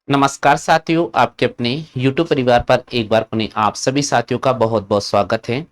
नमस्कार साथियों, आपके अपने YouTube परिवार पर एक बार पुनः आप सभी साथियों का बहुत बहुत स्वागत है।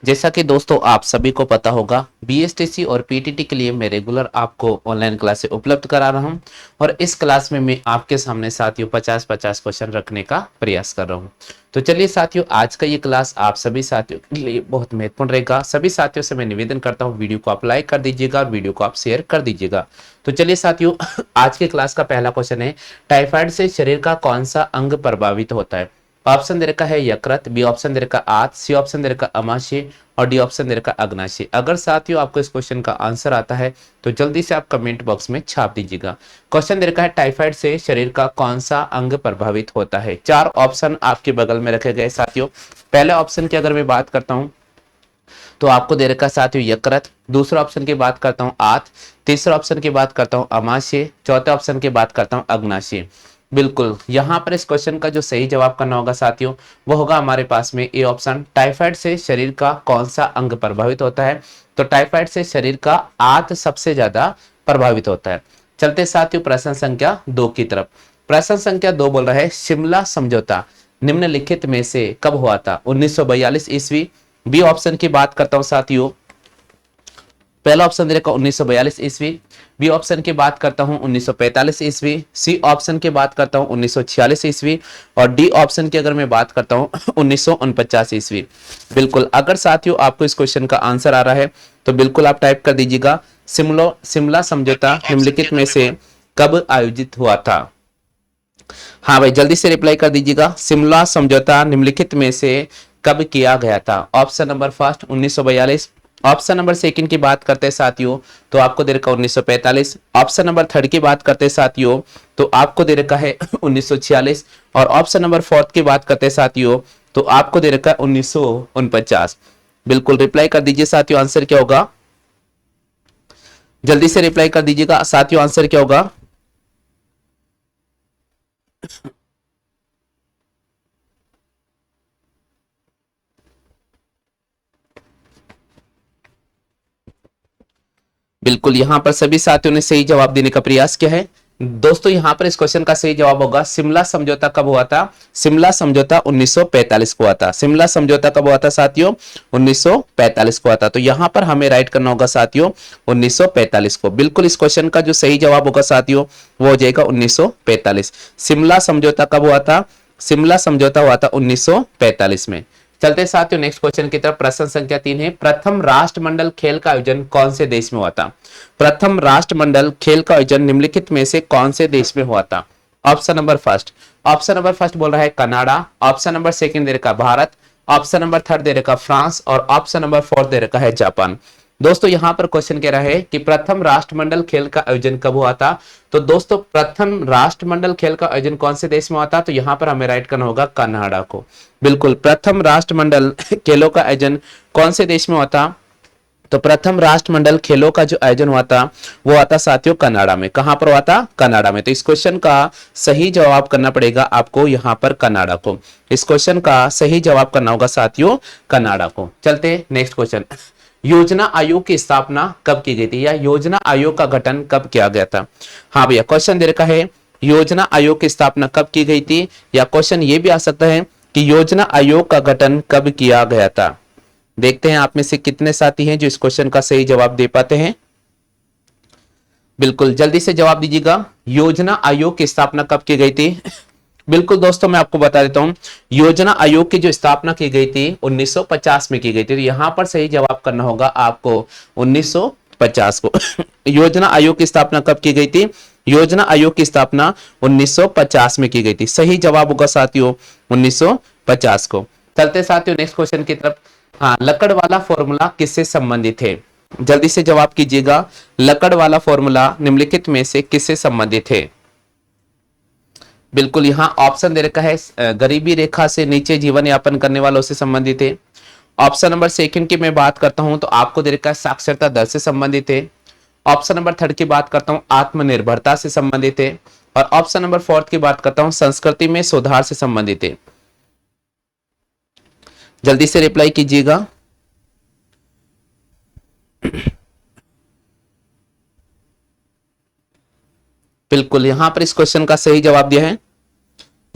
जैसा कि दोस्तों आप सभी को पता होगा, बीएसटीसी और पीटीटी के लिए मैं रेगुलर आपको ऑनलाइन क्लासेस उपलब्ध करा रहा हूं और इस क्लास में मैं आपके सामने साथियों 50-50 क्वेश्चन रखने का प्रयास कर रहा हूं। तो चलिए साथियों, आज का ये क्लास आप सभी साथियों के लिए बहुत महत्वपूर्ण रहेगा। सभी साथियों से मैं निवेदन करता हूँ, वीडियो को आप लाइक कर दीजिएगा और वीडियो को आप शेयर कर दीजिएगा। तो चलिए साथियों, आज के क्लास का पहला क्वेश्चन है, टाइफाइड से शरीर का कौन सा अंग प्रभावित होता है? ऑप्शन दे रखा है यकृत, बी ऑप्शन दे रखा आंत, सी ऑप्शन दे रखा अमाशय और डी ऑप्शन दे रखा अग्नाशय। अगर साथियों आपको इस क्वेश्चन का आंसर आता है तो जल्दी से आप कमेंट बॉक्स में छाप दीजिएगा। क्वेश्चन दे रखा है, टाइफाइड से शरीर का कौन सा अंग प्रभावित होता है? चार ऑप्शन आपके बगल में रखे गए साथियों। पहले ऑप्शन की अगर मैं बात करता हूं तो आपको दे रखा साथियों यकृत, दूसरा ऑप्शन की बात करता हूं आंत, तीसरा ऑप्शन की बात करता हूं अमाशय, चौथे ऑप्शन की बात करता हूं अग्नाशय। बिल्कुल, यहां पर इस क्वेश्चन का जो सही जवाब करना होगा साथियों, वो होगा हमारे पास में ए ऑप्शन। टाइफाइड से शरीर का कौन सा अंग प्रभावित होता है? तो टाइफाइड से शरीर का आंत सबसे ज्यादा प्रभावित होता है। चलते साथियों प्रश्न संख्या 2 की तरफ। प्रश्न संख्या 2 बोल रहा है, शिमला समझौता निम्नलिखित में से कब हुआ था? 1942 ईस्वी, बी ऑप्शन की बात करता हूं साथियों, पहला ऑप्शन दे रखा 1942 ईस्वी, बी ऑप्शन की बात करता हूं 1945 ईस्वी, सी ऑप्शन की बात करता हूं 1946 ईस्वी और डी ऑप्शन की अगर मैं बात करता हूं 1949 ईस्वी। बिल्कुल, अगर साथियों आपको इस क्वेश्चन का आंसर आ रहा है तो बिल्कुल आप टाइप कर दीजिएगा, शिमला समझौता निम्नलिखित में से कब आयोजित हुआ था? हाँ भाई, जल्दी से रिप्लाई कर दीजिएगा, शिमला समझौता निम्नलिखित में से कब किया गया था? Option number first 1942, option number second की बात करते हैं साथियों तो आपको दे रखा 1945, ऑप्शन नंबर थर्ड की बात करते हैं साथियों तो आपको दे रखा है 1946 और ऑप्शन नंबर फोर्थ की बात करते हैं साथियों तो आपको दे रखा है 1949। बिल्कुल रिप्लाई कर दीजिए साथियों, आंसर क्या होगा? जल्दी से रिप्लाई कर दीजिएगा साथियों, आंसर क्या होगा? बिल्कुल, यहां पर सभी साथियों ने सही जवाब देने का प्रयास किया है। दोस्तों यहां पर इस क्वेश्चन का सही जवाब होगा, शिमला समझौता कब हुआ था? शिमला समझौता 1945 को हुआ था। शिमला समझौता कब हुआ था साथियों? 1945 को हुआ था। तो यहां पर हमें राइट करना होगा साथियों 1945 को। बिल्कुल, इस क्वेश्चन का जो सही जवाब होगा साथियों वो हो जाएगा 1945। शिमला समझौता कब हुआ था? शिमला समझौता हुआ था 1945 में। चलते साथियों नेक्स्ट क्वेश्चन की तरफ। प्रश्न संख्या 3 है, प्रथम राष्ट्रमंडल खेल का आयोजन कौन से देश में हुआ था? प्रथम राष्ट्रमंडल खेल का आयोजन निम्नलिखित में से कौन से देश में हुआ था? Option number first, option number first बोल रहा है कनाडा, ऑप्शन नंबर सेकंड दे रखा भारत, ऑप्शन नंबर थर्ड दे रखा फ्रांस और ऑप्शन नंबर फोर्थ दे रखा है जापान। दोस्तों यहां पर क्वेश्चन कह रहा है कि प्रथम राष्ट्रमंडल खेल का आयोजन कब हुआ था? तो दोस्तों प्रथम राष्ट्रमंडल खेल का आयोजन कौन से देश में हुआ था? तो यहां पर हमें राइट करना होगा कनाडा को। बिल्कुल, प्रथम राष्ट्रमंडल खेलों का आयोजन कौन से देश में हुआ था? तो प्रथम राष्ट्रमंडल खेलों का जो आयोजन हुआ था वो हुआ था साथियों कनाडा में। कहां पर हुआ था? कनाडा में। तो इस क्वेश्चन का सही जवाब करना पड़ेगा आपको यहां पर कनाडा को। इस क्वेश्चन का सही जवाब करना होगा साथियों कनाडा को। चलते नेक्स्ट क्वेश्चन। योजना आयोग की स्थापना कब की गई थी या योजना आयोग का गठन कब किया गया था? हाँ भैया, क्वेश्चन दे रखा है योजना आयोग की स्थापना कब की गई थी, या क्वेश्चन ये भी आ सकता है कि योजना आयोग का गठन कब किया गया था। देखते हैं आप में से कितने साथी हैं जो इस क्वेश्चन का सही जवाब दे पाते हैं। बिल्कुल जल्दी से जवाब दीजिएगा, योजना आयोग की स्थापना कब की गई थी? बिल्कुल दोस्तों, मैं आपको बता देता हूं, योजना आयोग की जो स्थापना की गई थी 1950 में की गई थी। तो यहां पर सही जवाब करना होगा आपको 1950 को। योजना आयोग की स्थापना कब की गई थी? योजना आयोग की स्थापना 1950 में की गई थी। सही जवाब होगा साथियों 1950 को। चलते साथियों नेक्स्ट क्वेश्चन की तरफ। हाँ, लकड़ वाला फॉर्मूला किससे संबंधित है? जल्दी से जवाब कीजिएगा, लकड़ वाला फॉर्मूला निम्नलिखित में से किससे संबंधित है? बिल्कुल, यहां ऑप्शन दे रखा है गरीबी रेखा से नीचे जीवन यापन करने वालों से संबंधित है। ऑप्शन नंबर सेकंड की मैं बात करता हूं तो आपको दे रखा है साक्षरता दर से संबंधित है। ऑप्शन नंबर थर्ड की बात करता हूं आत्मनिर्भरता से संबंधित है और ऑप्शन नंबर फोर्थ की बात करता हूं संस्कृति में सुधार से संबंधित है। जल्दी से रिप्लाई कीजिएगा। बिल्कुल, यहां पर इस क्वेश्चन का सही जवाब दिया है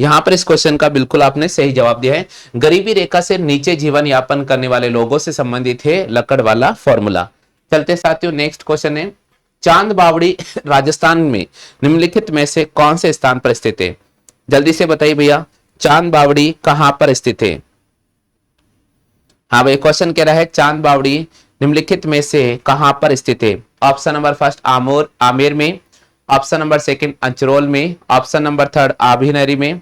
यहां पर इस क्वेश्चन का बिल्कुल आपने सही जवाब दिया है। गरीबी रेखा से नीचे जीवन यापन करने वाले लोगों से संबंधित है लकड़ वाला फॉर्मूला। चलते साथियों, नेक्स्ट क्वेश्चन है, चांद बावड़ी राजस्थान में निम्नलिखित में से कौन से स्थान पर स्थित है? जल्दी से बताइए भैया, चांद बावड़ी कहां पर स्थित है? हाँ भाई, क्वेश्चन कह रहा है चांद बावड़ी निम्नलिखित में से कहां पर स्थित है? ऑप्शन नंबर फर्स्ट आमेर में, ऑप्शन नंबर सेकंड अंचरोल में, ऑप्शन नंबर थर्ड आभिनरी में,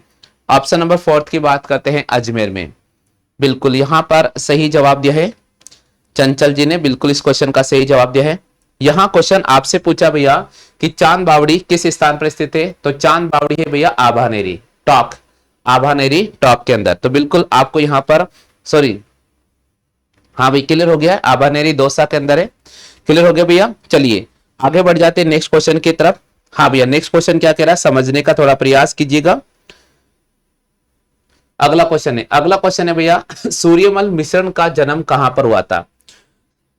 ऑप्शन नंबर फोर्थ की बात करते हैं अजमेर में। बिल्कुल यहां पर सही जवाब दिया है चंचल जी ने, बिल्कुल इस क्वेश्चन का सही जवाब दिया है। यहां क्वेश्चन आपसे पूछा भैया कि चांद बावड़ी किस स्थान पर स्थित है, तो चांद बावड़ी है भैया आभानेरी टॉक, आभानेरी टॉक के अंदर। तो बिल्कुल आपको यहां पर सॉरी, हाँ भाई क्लियर हो गया है, आभानेरी दौसा के अंदर है। क्लियर हो गया भैया, चलिए आगे बढ़ जाते हैं नेक्स्ट क्वेश्चन की तरफ। हाँ भैया, नेक्स्ट क्वेश्चन क्या कह रहा है समझने का थोड़ा प्रयास कीजिएगा। अगला क्वेश्चन है भैया, सूर्यमल मिश्रण का जन्म कहां पर हुआ था?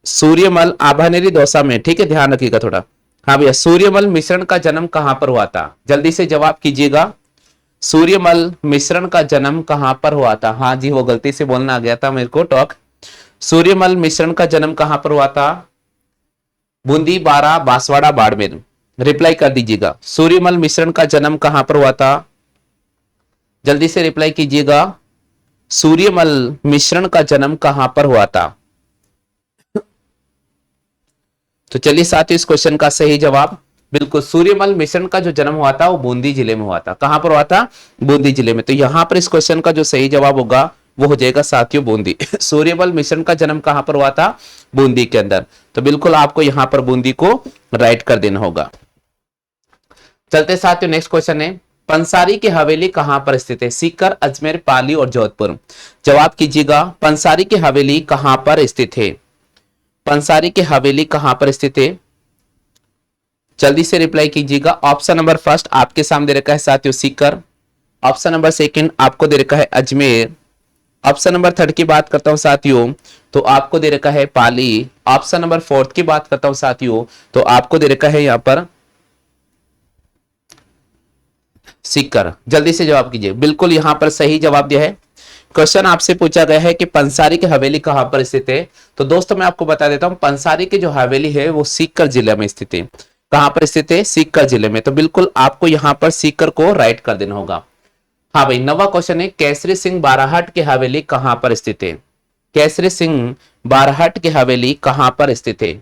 सूर्यमल आभानेरी दौसा में, ठीक है, ध्यान रखिएगा थोड़ा। हाँ भैया, सूर्यमल मिश्रण का जन्म कहां पर हुआ था? जल्दी से जवाब कीजिएगा, सूर्यमल मिश्रण का जन्म कहां पर हुआ था? हाँ जी, वो गलती से बोलना आ गया था मेरे को टॉक। सूर्यमल मिश्रण का जन्म कहां पर हुआ था? बूंदी, बारा, बांसवाड़ा, बाड़मेर। रिप्लाई कर दीजिएगा, सूर्यमल मिश्रण का जन्म कहां पर हुआ था? जल्दी से रिप्लाई कीजिएगा, सूर्यमल मिश्रण का जन्म कहां पर हुआ था? तो चलिए साथियों, इस क्वेश्चन का सही जवाब बिल्कुल सूर्यमल मिश्रण का जो जन्म हुआ था वो बूंदी जिले में हुआ था। कहां पर हुआ था? बूंदी जिले में। तो यहां पर इस क्वेश्चन का जो सही जवाब होगा वो हो जाएगा साथियों बूंदी। सूर्यमल मिश्रण का जन्म कहां पर हुआ था? बूंदी के अंदर। तो बिल्कुल आपको यहां पर बूंदी को राइट कर देना होगा। चलते साथियों, नेक्स्ट क्वेश्चन है, पंसारी की हवेली कहां पर स्थित है? सीकर, अजमेर, पाली और जोधपुर। जवाब कीजिएगा, पंसारी की हवेली कहां पर स्थित है? पंसारी की हवेली कहां पर स्थित है? जल्दी से रिप्लाई कीजिएगा। ऑप्शन नंबर फर्स्ट आपके सामने दे रखा है साथियों सीकर, ऑप्शन नंबर सेकंड आपको दे रखा है अजमेर, ऑप्शन नंबर थर्ड की बात करता हूं साथियों तो आपको दे रखा है पाली, ऑप्शन नंबर फोर्थ की बात करता हूं साथियों तो आपको दे रखा है यहां पर सीकर। जल्दी से जवाब कीजिए, बिल्कुल यहां पर सही जवाब दिया है। क्वेश्चन आपसे पूछा गया है कि पंसारी की हवेली कहां पर स्थित है, तो दोस्तों मैं आपको बता देता हूं पंसारी की जो हवेली है वो सीकर जिले में स्थित है। कहां पर स्थित है? सीकर जिले में। तो बिल्कुल आपको यहां पर सीकर को राइट कर देना होगा। हाँ भाई, नवा क्वेश्चन है, केसरी सिंह बाराहट की हवेली कहां पर स्थित है? केसरी सिंह बाराहट की हवेली कहां पर स्थित है?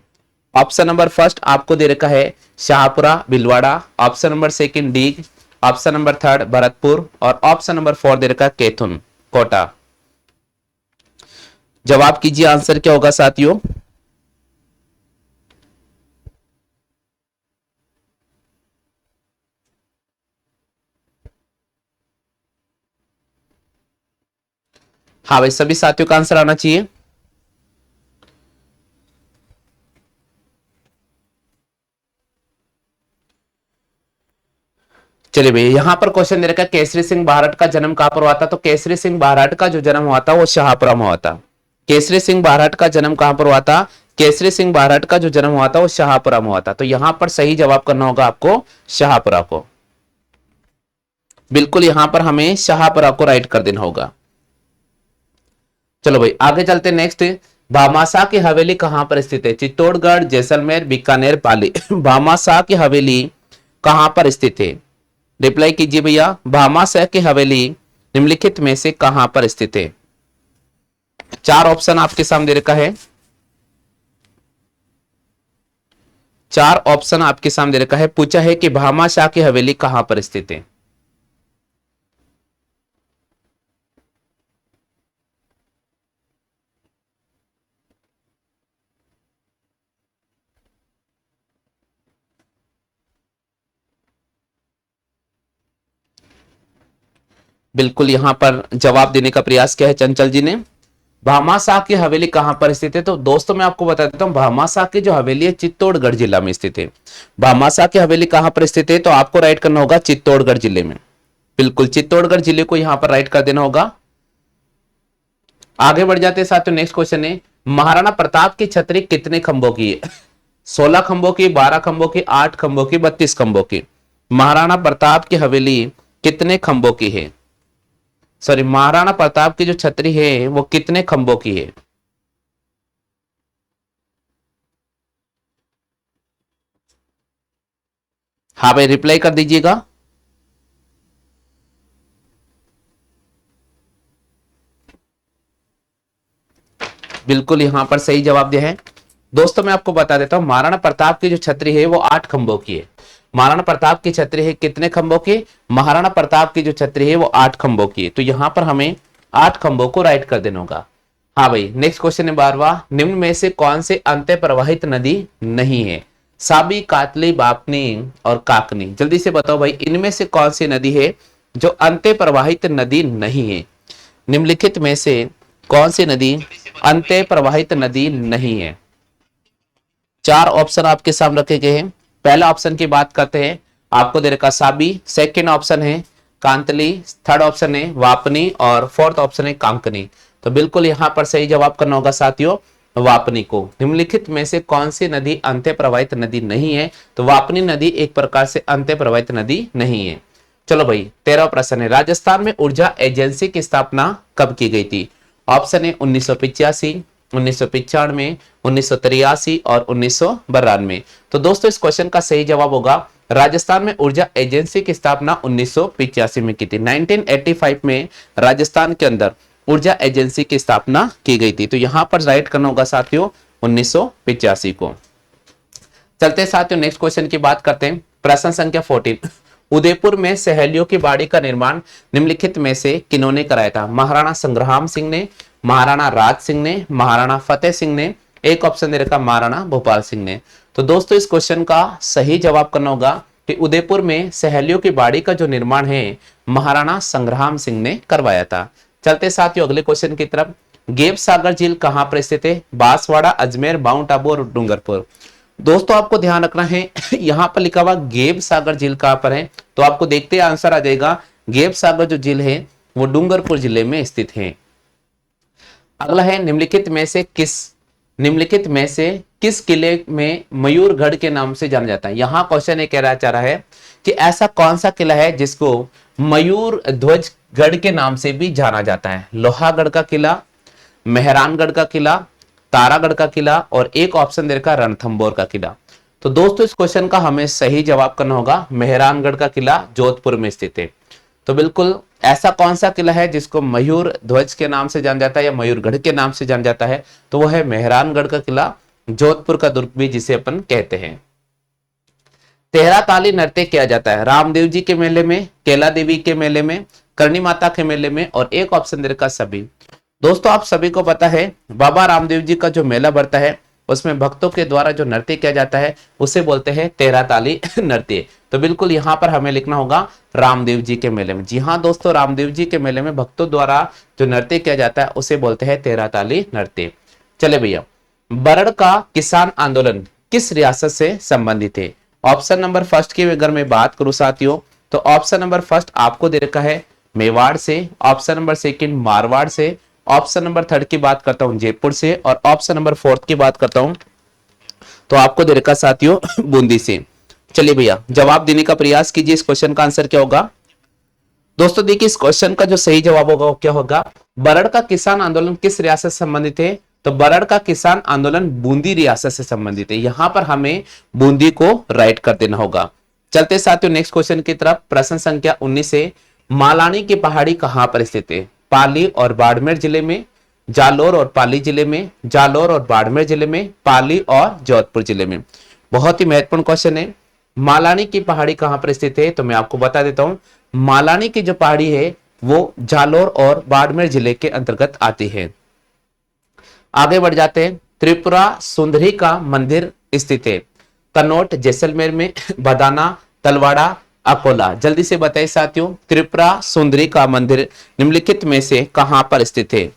ऑप्शन नंबर फर्स्ट आपको दे रखा है Shahpura Bhilwara, option number second Deeg, option number third Bharatpur और ऑप्शन नंबर फोर दे रखा है कैथुन कोटा। जवाब कीजिए, आंसर क्या होगा साथियों? हाँ भाई, सभी साथियों का आंसर आना चाहिए। चलिए भैया, यहां पर क्वेश्चन दे रखा है केसरी सिंह बारहट का जन्म कहां पर हुआ था, तो केसरी सिंह बारहट का जो जन्म हुआ था वो शाहपुरा में हुआ था। केसरी सिंह बारहट का जन्म कहां पर हुआ था? केसरी सिंह बारहट का जो जन्म हुआ था वो शाहपुरा में हुआ था। तो यहां पर सही जवाब करना होगा आपको शाहपुरा को। बिल्कुल यहां पर हमें शाहपुरा को राइट कर देना होगा। चलो भाई आगे चलते, नेक्स्ट, भामाशाह की हवेली कहां पर स्थित है? चित्तौड़गढ़, जैसलमेर, बीकानेर, पाली। भामाशाह की हवेली कहां पर स्थित है? रिप्लाई कीजिए भैया, भामाशाह की हवेली निम्नलिखित में से कहां पर स्थित है? चार ऑप्शन आपके सामने रखा है, चार ऑप्शन आपके सामने रखा है। पूछा है कि भामाशाह की हवेली कहां पर स्थित है? बिल्कुल यहां पर जवाब देने का प्रयास किया है चंचल जी ने। भामाशाह की हवेली कहां पर स्थित है? तो दोस्तों मैं आपको बता देता हूं भामाशाह की जो हवेली है चित्तौड़गढ़ जिला में स्थित है। भामाशाह की हवेली कहां पर स्थित है? तो आपको राइट करना होगा चित्तौड़गढ़ जिले में। बिल्कुल चित्तौड़गढ़ जिले को यहां पर राइट कर देना होगा। आगे बढ़ जाते हैं साथियों, नेक्स्ट क्वेश्चन है, महाराणा प्रताप की छतरी कितने खंभों की है? 16 खंभों की, 12 खंभों की, 8 खंभों की, 32 खंभों की। महाराणा प्रताप की हवेली कितने खंभों की है? सॉरी, महाराणा प्रताप की जो छतरी है वो कितने खंभों की है? हाँ भाई, रिप्लाई कर दीजिएगा। बिल्कुल यहां पर सही जवाब दिया है। दोस्तों मैं आपको बता देता हूं, महाराणा प्रताप की जो छतरी है वो 8 खंभों की है। महाराणा प्रताप की छतरी है कितने खंभों की? महाराणा प्रताप की जो छतरी है वो 8 खंभों की है। तो यहां पर हमें 8 खंभों को राइट कर देना होगा। हाँ भाई, नेक्स्ट क्वेश्चन है 12वां, निम्न में से कौन से अंत्य प्रवाहित नदी नहीं है? साबी, कातली, बापनी और काकनी। जल्दी से बताओ भाई, इनमें से कौन सी नदी है जो अंत्य प्रवाहित नदी नहीं है? निम्नलिखित में से कौन सी नदी अंत्य प्रवाहित नदी नहीं है? चार ऑप्शन आपके सामने रखे गए हैं। पहला ऑप्शन की बात करते हैं, आपको दे रखा साबी, सेकंड ऑप्शन है कांतली, थर्ड ऑप्शन है वापनी और फोर्थ ऑप्शन है कांकनी। तो बिल्कुल यहां पर सही जवाब करना होगा साथियों, वापनी को। निम्नलिखित में से कौन सी नदी अंत्य प्रवाहित नदी नहीं है? तो वापनी नदी एक प्रकार से अंत्य प्रवाहित नदी नहीं है। चलो भाई, 13वां प्रश्न है, राजस्थान में ऊर्जा एजेंसी की स्थापना कब की गई थी? ऑप्शन है 1985, 1995, 1983 और 1992। तो दोस्तों इस क्वेश्चन का सही जवाब होगा, राजस्थान में ऊर्जा एजेंसी की स्थापना 1985 में की थी। 1985 में राजस्थान के अंदर ऊर्जा एजेंसी की स्थापना की गई थी। तो यहां पर राइट करना होगा साथियों 1985 को। चलते साथियों नेक्स्ट क्वेश्चन की बात करते हैं। प्रश्न संख्या 14, उदयपुर में सहेलियों की बाड़ी का निर्माण निम्नलिखित में से किन्होंने कराया था? महाराणा संग्राम सिंह ने, महाराणा राज सिंह ने, महाराणा फतेह सिंह ने, एक ऑप्शन दे रखा महाराणा भोपाल सिंह ने। तो दोस्तों इस क्वेश्चन का सही जवाब करना होगा कि उदयपुर में सहेलियों की बाड़ी का जो निर्माण है महाराणा संग्राम सिंह ने करवाया था। चलते साथियों अगले क्वेश्चन की तरफ। गेब सागर झील कहां पर स्थित है? बांसवाड़ा, अजमेर, माउंट आबू और डूंगरपुर। दोस्तों आपको ध्यान रखना है यहां पर लिखा हुआ गेब सागर झील कहां पर है, तो आपको देखते आंसर आ जाएगा। गेब सागर जो झील है वो डूंगरपुर जिले में स्थित है। अगला है, निम्नलिखित में से किस किले में मयूरगढ़ के नाम से जाना जाता है? यहां क्वेश्चन ये कह रहा चाह रहा है कि ऐसा कौन सा किला है जिसको मयूर ध्वज गढ़ के नाम से भी जाना जाता है? लोहागढ़ का किला, मेहरानगढ़ का किला, तारागढ़ का किला और एक ऑप्शन दे रखा रणथंबोर का किला। तो दोस्तों इस क्वेश्चन का हमें सही जवाब करना होगा, मेहरानगढ़ का किला जोधपुर में स्थित है। तो बिल्कुल ऐसा कौन सा किला है जिसको मयूर ध्वज के नाम से जाना जाता है या मयूरगढ़ के नाम से जाना जाता है? तो वह है मेहरानगढ़ का किला, जोधपुर का दुर्ग भी जिसे अपन कहते हैं। तेहरा ताली नृत्य किया जाता है रामदेव जी के मेले में, केला देवी के मेले में, करणी माता के मेले में और एक ऑप्शन दे रखा सभी। दोस्तों आप सभी को पता है बाबा रामदेव जी का जो मेला बढ़ता है उसमें भक्तों के द्वारा जो नृत्य किया जाता है उसे बोलते हैं तेहरा ताली नृत्य। तो बिल्कुल यहां पर हमें लिखना होगा रामदेव जी के मेले में। जी हाँ दोस्तों, रामदेव जी के मेले में भक्तों द्वारा जो नृत्य किया जाता है उसे बोलते हैं तेहरा ताली नृत्य। चले भैया, बरड़ का किसान आंदोलन किस रियासत से संबंधित है? ऑप्शन नंबर फर्स्ट की अगर मैं बात करूं साथियों, तो ऑप्शन नंबर फर्स्ट आपको दे रखा है मेवाड़ से, ऑप्शन नंबर सेकंड मारवाड़ से, ऑप्शन नंबर थर्ड की बात करता हूं जयपुर से और ऑप्शन नंबर फोर्थ की बात करता हूं तो आपको दे रखा साथियों बूंदी से। चलिए भैया जवाब देने का प्रयास कीजिए, इस क्वेश्चन का आंसर क्या होगा? दोस्तों देखिए इस क्वेश्चन का जो सही जवाब होगा वो क्या होगा? बरड़ का किसान आंदोलन किस रियासत से संबंधित है? तो बरड़ का किसान आंदोलन बूंदी रियासत से संबंधित है। यहां पर हमें बूंदी को राइट कर देना होगा। चलते साथियों नेक्स्ट क्वेश्चन की तरफ। प्रश्न संख्या 19 से, मालानी की पहाड़ी कहां पर स्थित है? पाली और बाड़मेर जिले में, जालोर और पाली जिले में, जालोर और बाड़मेर जिले में, पाली और जोधपुर जिले में। बहुत ही महत्वपूर्ण क्वेश्चन है। मालानी की पहाड़ी कहां पर स्थित है? तो मैं आपको बता देता हूं, मालानी की जो पहाड़ी है वो जालोर और बाड़मेर जिले के अंतर्गत आती है। आगे बढ़ जाते हैं। त्रिपुरा सुंदरी का मंदिर स्थित है कनौट जैसलमेर में, बदाना, तलवाड़ा, अकोला। जल्दी से बताइए साथियों, त्रिपुरा सुंदरी का मंदिर निम्नलिखित में से कहां पर स्थित है?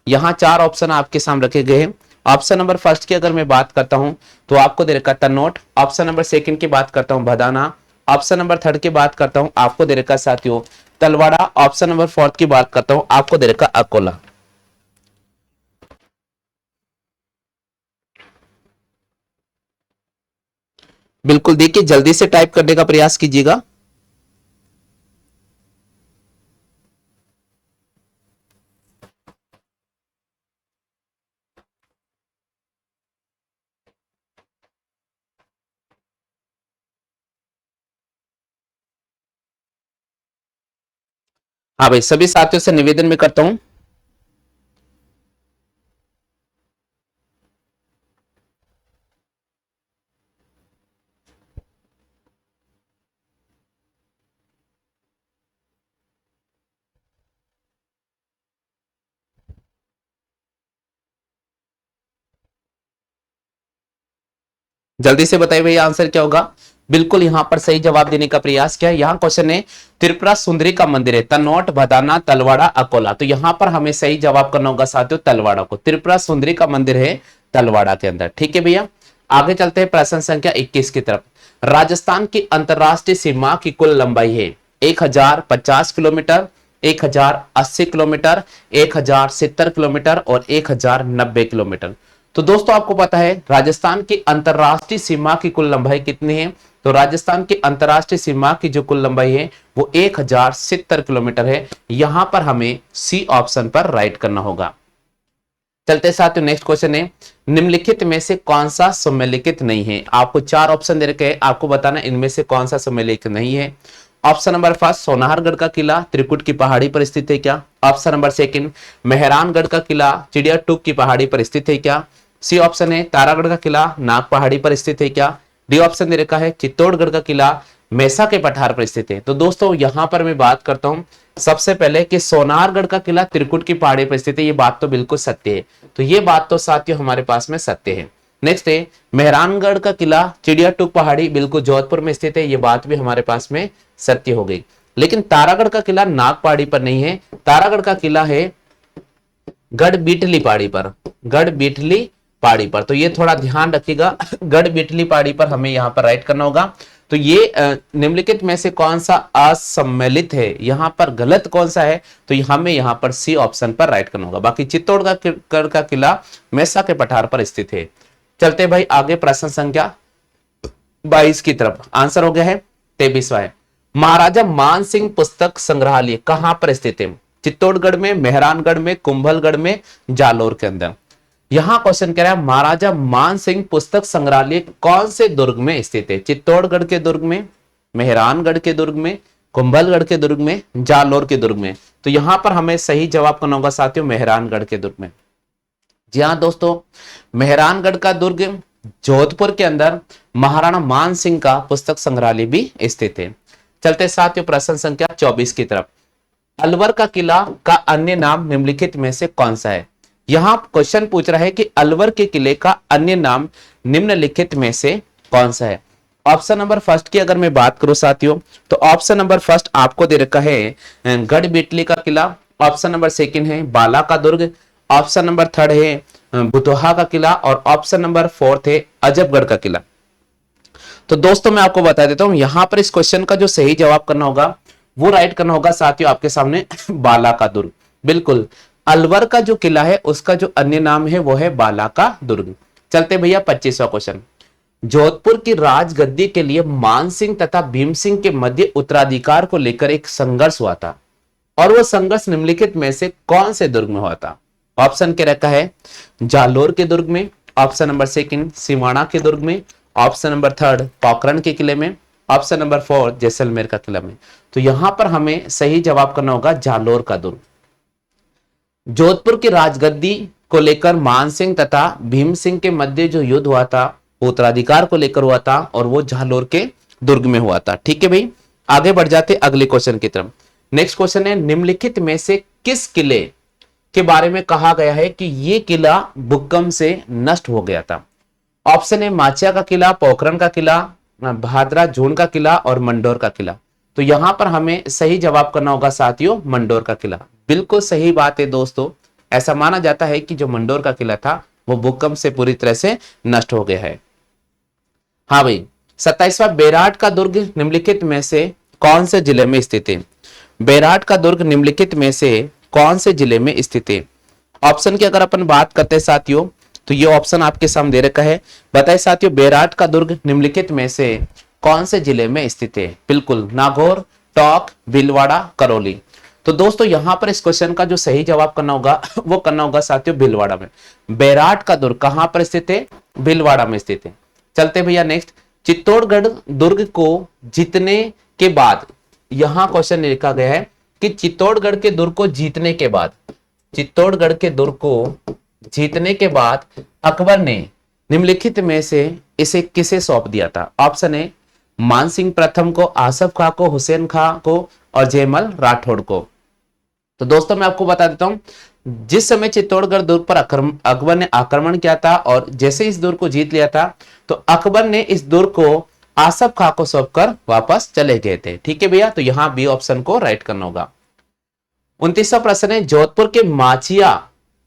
यहां चार ऑप्शन आपके सामने रखे गए हैं। ऑप्शन नंबर फर्स्ट की अगर मैं बात करता हूं तो आपको दे रखा तन्नौट, ऑप्शन नंबर सेकंड की बात करता हूं बदाना, ऑप्शन नंबर थर्ड की बात करता हूं आपको दे रखा साथियों तलवाड़ा, ऑप्शन नंबर फोर्थ की बात करता हूं आपको दे रखा अकोला। बिल्कुल देखिए जल्दी से टाइप करने का प्रयास कीजिएगा। हाँ भाई, सभी साथियों से निवेदन भी करता हूं, जल्दी से बताइए भैया आंसर क्या होगा। बिल्कुल यहां पर सही जवाब देने का प्रयास किया है। यहाँ क्वेश्चन है त्रिपुरा सुंदरी का मंदिर है तनोट, भदाना, तलवाड़ा, अकोला। तो यहां पर हमें सही जवाब करना होगा साथियों तलवाड़ा को। त्रिपुरा सुंदरी का मंदिर है तलवाड़ा के अंदर। ठीक है भैया, आगे चलते हैं प्रश्न संख्या 21 की तरफ। राजस्थान की अंतरराष्ट्रीय सीमा की कुल लंबाई है 1050 किलोमीटर, 1080 किलोमीटर, 1070 किलोमीटर और 1090 किलोमीटर। तो दोस्तों आपको पता है राजस्थान की अंतरराष्ट्रीय सीमा की कुल लंबाई कितनी है। तो राजस्थान की अंतरराष्ट्रीय सीमा की जो कुल लंबाई है वो 1070 किलोमीटर है। यहां पर हमें सी ऑप्शन पर राइट करना होगा। चलते साथ नेक्स्ट क्वेश्चन है निम्नलिखित में से कौन सा सम्मिलित नहीं है। आपको चार ऑप्शन दे रखे हैं, आपको बताना इनमें से कौन सा सम्मिलित नहीं है। ऑप्शन नंबर फर्स्ट सोनारगढ़ का किला त्रिकुट की पहाड़ी पर स्थित है क्या। ऑप्शन नंबर सेकंड मेहरानगढ़ का किला चिड़िया टूक की पहाड़ी पर स्थित है क्या। सी ऑप्शन है तारागढ़ का किला नाग पहाड़ी पर स्थित है क्या। डी ऑप्शन दे रखा है चित्तौड़गढ़ का किला मेसा के पठार पर स्थित है। तो दोस्तों यहां पर मैं बात करता हूं सबसे पहले कि सोनारगढ़ का किला त्रिकुट की पहाड़ी पर स्थित है, ये बात तो बिल्कुल सत्य है। तो ये बात तो साथियों हमारे पास में सत्य है। नेक्स्ट है मेहरानगढ़ का किला चिड़िया टूक पहाड़ी बिल्कुल जोधपुर में स्थित है, ये बात भी हमारे पास में सत्य हो गई। लेकिन तारागढ़ का किला नाग पहाड़ी पर नहीं है, तारागढ़ का किला है गढ़ बीटली पहाड़ी पर, गढ़ बीटली पहाड़ी पर। तो ये थोड़ा ध्यान रखिएगा, गढ़ बीटली पहाड़ी पर हमें यहाँ पर राइट करना होगा। तो ये निम्नलिखित में से कौन सा असम्मिलित है, यहाँ पर गलत कौन सा है, तो हमें यहाँ पर सी ऑप्शन पर राइट करना होगा। बाकी चित्तौड़गढ़ का किला मेसा के पठार पर स्थित है। चलते भाई आगे प्रश्न संख्या 22 की तरफ। आंसर हो गया है 23वां है महाराजा मान सिंह पुस्तक संग्रहालय कहां पर स्थित है। चित्तौड़गढ़ में, मेहरानगढ़ में, कुंभलगढ़ में, जालोर के अंदर। यहां क्वेश्चन कह रहा है महाराजा मान सिंह पुस्तक संग्रहालय कौन से दुर्ग में स्थित है। चित्तौड़गढ़ के दुर्ग में, मेहरानगढ़ के दुर्ग में, कुंभलगढ़ के दुर्ग में, जालोर के दुर्ग में। तो यहां पर हमें सही जवाब करना होगा साथियों मेहरानगढ़ के दुर्ग में। जी हाँ दोस्तों, मेहरानगढ़ का दुर्ग जोधपुर के अंदर महाराणा मान सिंह का पुस्तक संग्रहालय भी स्थित है। चलते साथियों प्रश्न संख्या 24 की तरफ। अलवर का किला का अन्य नाम निम्नलिखित में से कौन सा है। यहां क्वेश्चन पूछ रहा है कि अलवर के किले का अन्य नाम निम्नलिखित में से कौन सा है। ऑप्शन नंबर फर्स्ट की अगर मैं बात करूं साथियों, तो ऑप्शन नंबर फर्स्ट आपको दे रखा है गढ़ बीटली का किला। ऑप्शन नंबर सेकंड है बाला का दुर्ग। ऑप्शन नंबर थर्ड है बुतोहा का किला और ऑप्शन नंबर फोर्थ है अजबगढ़ का किला। तो दोस्तों मैं आपको बता देता हूं यहां पर इस क्वेश्चन का जो सही जवाब करना होगा वो राइट करना होगा साथियों आपके सामने बाला का दुर्ग। बिल्कुल, अलवर का जो किला है उसका जो अन्य नाम है वो है बाला का दुर्ग। चलते भैया 25वां क्वेश्चन। जोधपुर की राजगद्दी के लिए मान सिंह तथा भीम सिंह के मध्य उत्तराधिकार को लेकर एक संघर्ष हुआ था और वह संघर्ष निम्नलिखित में से कौन से दुर्ग में हुआ था। ऑप्शन के रखा है जालोर के दुर्ग में, ऑप्शन नंबर सेकंड सिवाना के दुर्ग में, ऑप्शन नंबर थर्ड पोखरण के किले में, ऑप्शन नंबर फोर जैसलमेर का किला में। तो यहां पर हमें सही जवाब करना होगा जालोर का दुर्ग। जोधपुर की राजगद्दी को लेकर मान सिंह तथा भीम सिंह के मध्य जो युद्ध हुआ था वो उत्तराधिकार को लेकर हुआ था और वो जालोर के दुर्ग में हुआ था। ठीक है भाई, आगे बढ़ जाते अगले क्वेश्चन की तरफ। नेक्स्ट क्वेश्चन है निम्नलिखित में से किस किले के बारे में कहा गया है कि ये किला भूकंप से नष्ट हो गया था। ऑप्शन है माचिया का किला, पोखरण का किला, भादरा जून का किला और मंडोर का किला। तो यहां पर हमें सही जवाब करना होगा साथियों मंडोर का किला। बिल्कुल सही बात है दोस्तों, ऐसा माना जाता है कि जो मंडोर का किला था वो भूकंप से पूरी तरह से नष्ट हो गया है। हाँ भाई, 27वां बेराट का दुर्ग निम्नलिखित में से कौन से जिले में स्थित है। बेराट का दुर्ग निम्नलिखित में से कौन से जिले में स्थित है। ऑप्शन की अगर अपन बात करते हैं साथियों तो ये ऑप्शन आपके सामने दे रखा है। बताइए साथियों बेराट का दुर्ग निम्नलिखित में से कौन से जिले में स्थित है। बिल्कुल नागौर, टोंक, भीलवाड़ा, करौली। तो दोस्तों यहां पर इस क्वेश्चन का जो सही जवाब करना होगा वो करना होगा साथियों भीलवाड़ा में। बेराट का दुर्ग कहां पर स्थित है, भीलवाड़ा में स्थित है। चलते भैया नेक्स्ट। चित्तौड़गढ़ दुर्ग को जीतने के बाद यहां क्वेश्चन लिखा गया है कि चित्तौड़गढ़ के दुर्ग को जीतने के बाद, चित्तौड़गढ़ के दुर्ग को जीतने के बाद अकबर ने निम्नलिखित में से इसे किसे सौंप दिया था? ऑप्शन ए मानसिंह प्रथम को, आसफ खां को, हुसैन खां को और जयमल राठौड़ को। तो दोस्तों मैं आपको बता देता हूं, जिस समय चित्तौड़गढ़ दुर्ग पर अकबर ने आक्रमण किया था और जैसे इस दुर्ग को जीत लिया था तो अकबर ने इस दुर्ग को आसफ खां को सौंपकर वापस चले गए थे। ठीक है भैया, तो यहां बी ऑप्शन को राइट करना होगा। 29वां प्रश्न है, जोधपुर के माचिया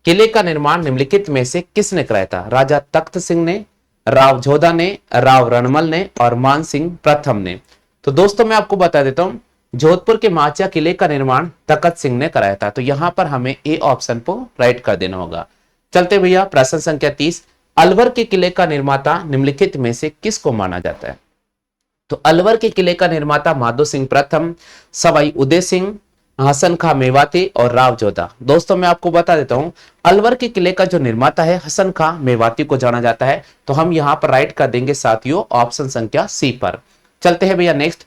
किले का निर्माण निम्नलिखित में से किसने कराया था? राजा तख्त सिंह ने, राव जोधा ने, राव रणमल ने और मान सिंह प्रथम ने। तो दोस्तों मैं आपको बता देता हूं, जोधपुर के माचिया किले का निर्माण तख्त सिंह ने कराया था। तो यहां पर हमें ए ऑप्शन को राइट कर देना होगा। चलते भैया प्रश्न संख्या 30, अलवर के किले का निर्माता निम्नलिखित में से किसको माना जाता है? तो अलवर के किले का निर्माता माधो सिंह प्रथम, सवाई उदय सिंह, हसन खां मेवाती और राव जोधा। दोस्तों मैं आपको बता देता हूं, अलवर के किले का जो निर्माता है हसन खां मेवाती को जाना जाता है। तो हम यहां पर राइट कर देंगे साथियों ऑप्शन संख्या सी पर। चलते हैं भैया नेक्स्ट,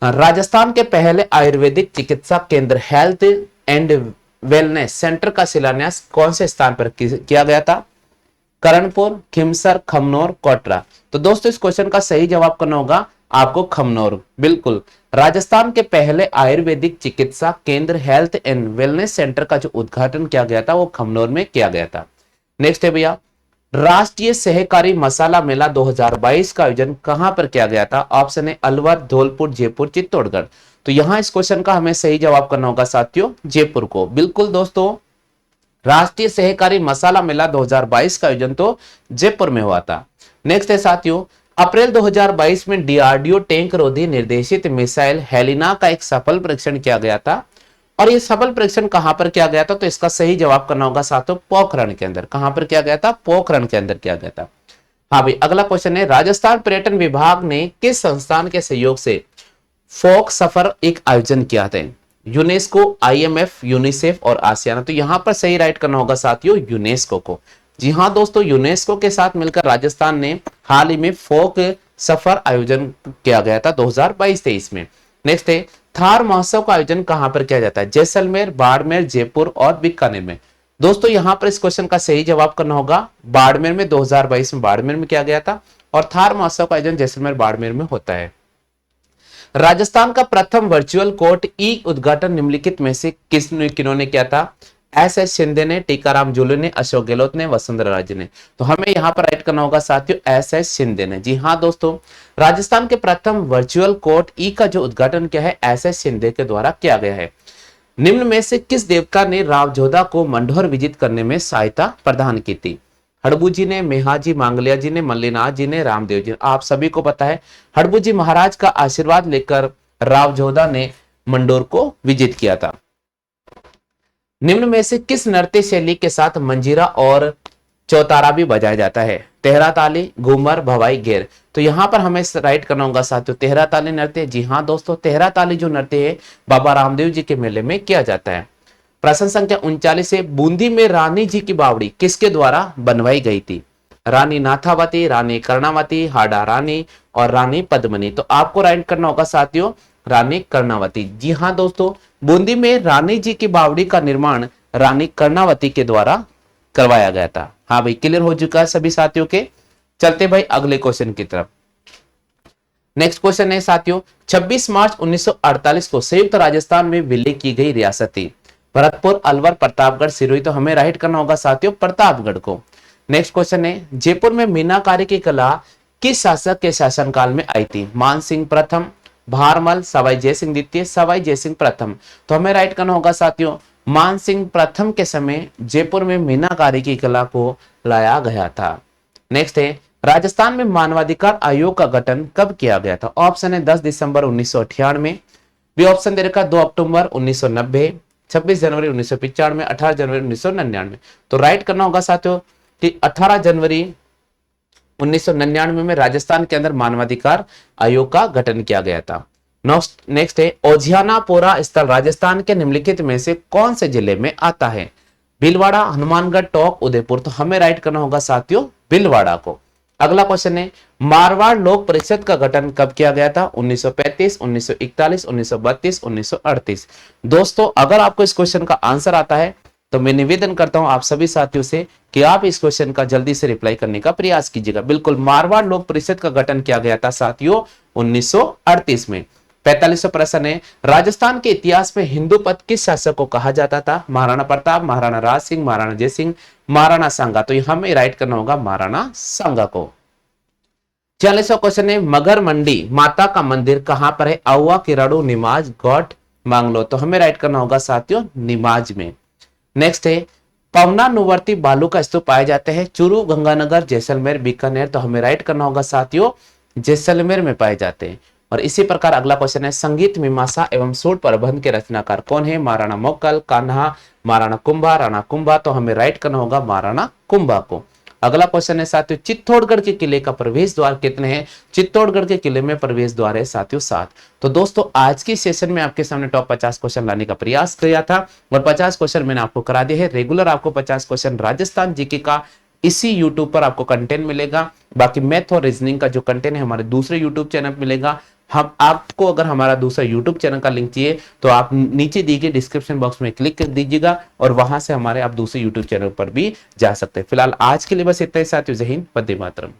राजस्थान के पहले आयुर्वेदिक चिकित्सा केंद्र हेल्थ एंड वेलनेस सेंटर का शिलान्यास कौन से स्थान पर किया गया था? करणपुर, खिमसर, खमनोर, कोटरा। तो दोस्तों इस क्वेश्चन का सही जवाब करना होगा आपको खमनोर। बिल्कुल, राजस्थान के पहले आयुर्वेदिक चिकित्सा केंद्र हेल्थ एंड वेलनेस सेंटर का जो उद्घाटन किया गया था वो खमनोर में किया गया था। नेक्स्ट है भैया, राष्ट्रीय सहकारी मसाला मेला 2022 का आयोजन कहां पर किया गया था? ऑप्शन है अलवर, धौलपुर, जयपुर, चित्तौड़गढ़। तो यहां इस क्वेश्चन का हमें सही जवाब करना होगा साथियों जयपुर को। बिल्कुल दोस्तों, राष्ट्रीय सहकारी मसाला मेला 2022 का आयोजन तो जयपुर में हुआ था। नेक्स्ट है साथियों, अप्रैल 2022 में डीआरडीओ टैंक रोधी निर्देशित मिसाइल हेलिना का एक सफल परीक्षण किया गया था। और ये सफल परीक्षण कहां पर किया गया था? तो इसका सही जवाब करना होगा साथियों पोखरण के अंदर। कहां पर किया गया था? पोखरण के अंदर किया गया था। हाँ भाई, अगला क्वेश्चन है, राजस्थान पर्यटन विभाग ने किस संस्थान के सहयोग से फोक सफर एक आयोजन किया था? यूनेस्को, आईएमएफ, यूनिसेफ और आसियाना। तो यहां पर सही राइट करना होगा साथियों यूनेस्को को। जी हाँ दोस्तों, यूनेस्को के साथ मिलकर राजस्थान ने हाल ही में फोक सफर आयोजन किया गया था 2022-23 में। नेक्स्ट है, थार महोत्सव का आयोजन कहां पर किया जाता है? जैसलमेर, बाड़मेर, जयपुर और बीकानेर में। दोस्तों यहां पर इस क्वेश्चन का सही जवाब करना होगा बाड़मेर में, 2022 में बाड़मेर में किया गया था और थार महोत्सव का आयोजन जैसलमेर, बाड़मेर में होता है। राजस्थान का प्रथम वर्चुअल कोर्ट ई उद्घाटन निम्नलिखित में से किन्होंने किया था? एस शिंदे ने, टीकाराम जूली ने, अशोक गहलोत ने, वसुंधरा राजे ने। तो हमें यहां पर राइट करना होगा साथियों एस शिंदे ने। जी हाँ दोस्तों, राजस्थान के प्रथम वर्चुअल कोर्ट ई का जो उद्घाटन किया है एस शिंदे के द्वारा किया गया है। निम्न में से किस देवता ने राव जोधा को मंढोर विजित करने में सहायता प्रदान की थी? हड़बू जी ने, मेहाजी, मांगलिया जी ने, मल्लीनाथ जी ने, रामदेव जी। आप सभी को पता है हड़बू जी महाराज का आशीर्वाद लेकर राव जोधा ने मंडोर को विजित किया था। निम्न में से किस नृत्य शैली के साथ मंजीरा और चौतारा भी बजाया जाता है? तेहरा ताली, घूमर, भवाई, घेर। तो यहां पर हमें राइट करना होगा साथियों तेहरा ताली नृत्य। जी हाँ दोस्तों, तेहरा ताली जो नृत्य है बाबा रामदेव जी के मेले में किया जाता है। प्रश्न संख्या 39 है, बूंदी में रानी जी की बावड़ी किसके द्वारा बनवाई गई थी? रानी नाथावती, रानी कर्णावती, हाडा रानी और रानी पद्मनी। तो आपको राइट करना होगा साथियों रानी कर्णावती। जी हाँ दोस्तों, बूंदी में रानी जी की बावड़ी का निर्माण रानी कर्णावती के द्वारा करवाया गया था। हाँ भाई, क्लियर हो चुका है सभी साथियों के। चलते भाई अगले क्वेश्चन की तरफ। नेक्स्ट क्वेश्चन है साथियों, 26 मार्च 1948 को संयुक्त राजस्थान में विलय की गई रियासत थी? भरतपुर, अलवर, प्रतापगढ़, सिरोही। तो हमें राइट करना होगा साथियों प्रतापगढ़ को। नेक्स्ट क्वेश्चन है, जयपुर में मीनाकारी की कला किस शासक के शासनकाल में आई थी? मानसिंह प्रथम, भारमल, सवाई जयसिंह द्वितीय, सवाई जयसिंह प्रथम। तो हमें राइट करना होगा साथियों मानसिंह प्रथम के समय जयपुर में मीनाकारी की कला को लाया गया था। नेक्स्ट है, राजस्थान में मानवाधिकार आयोग का गठन कब किया गया था? ऑप्शन है 10 दिसंबर 1998, बी ऑप्शन दे रखा 2 अक्टूबर 1990, 26 जनवरी 1995, 18 जनवरी 1999। तो राइट करना होगा साथियों कि 18 जनवरी 1999 में राजस्थान के अंदर मानवाधिकार आयोग का गठन किया गया था। नेक्स्ट है, ओझियानापोरा स्थल राजस्थान के निम्नलिखित में से कौन से जिले में आता है? भीलवाड़ा, हनुमानगढ़, टोंक, उदयपुर। तो हमें राइट करना होगा साथियों भीलवाड़ा को। अगला क्वेश्चन है मारवाड़ लोक परिषद का गठन कब किया गया था? 1935, 1941, 1932, 1938। दोस्तों अगर आपको इस क्वेश्चन का आंसर आता है तो मैं निवेदन करता हूं आप सभी साथियों से कि आप इस क्वेश्चन का जल्दी से रिप्लाई करने का प्रयास कीजिएगा। बिल्कुल, मारवाड़ लोक परिषद का गठन किया गया था साथियों 1938 में। 45वां प्रश्न है राजस्थान के इतिहास में हिंदू पद किस शासक को कहा जाता था? महाराणा प्रताप, महाराणा राज सिंह, महाराणा जय सिंह, महाराणा सांगा। तो हमें राइट करना होगा महाराणा सांगा को। 46वां क्वेश्चन है मगर मंडी माता का मंदिर कहां पर है? आउवा, किराड़ू, निमाज, गौट, मांगलो। तो हमें राइट करना होगा साथियों निमाज में। नेक्स्ट है पवनानुवर्ती बालू का स्तूप पाए जाते हैं चूरू, गंगानगर, जैसलमेर, बीकानेर। तो हमें राइट करना होगा साथियों जैसलमेर में पाए जाते हैं। और इसी प्रकार अगला क्वेश्चन है संगीत मीमांसा एवं सूट प्रबंध के रचनाकार कौन है? महाराणा मोक्कल, कान्हा, महाराणा कुंभा, राणा कुंभा। तो हमें राइट करना होगा महाराणा कुंभा को। अगला क्वेश्चन है साथियों चित्तौड़गढ़ के किले का प्रवेश द्वार कितने हैं? चित्तौड़गढ़ के किले में प्रवेश द्वार है साथियों 7। तो दोस्तों आज की सेशन में आपके सामने टॉप 50 क्वेश्चन लाने का प्रयास किया था और 50 क्वेश्चन मैंने आपको करा दिए हैं। रेगुलर आपको 50 क्वेश्चन राजस्थान जीके का इसी यूट्यूब पर आपको कंटेंट मिलेगा। बाकी मैथ और रीजनिंग का जो कंटेंट है हमारे दूसरे यूट्यूब चैनल पर मिलेगा। हम आपको अगर हमारा दूसरा YouTube चैनल का लिंक चाहिए तो आप नीचे दी गई डिस्क्रिप्शन बॉक्स में क्लिक कर दीजिएगा और वहां से हमारे आप दूसरे YouTube चैनल पर भी जा सकते हैं। फिलहाल आज के लिए बस इतना ही साथियों। जय हिंद, वंदे मातरम।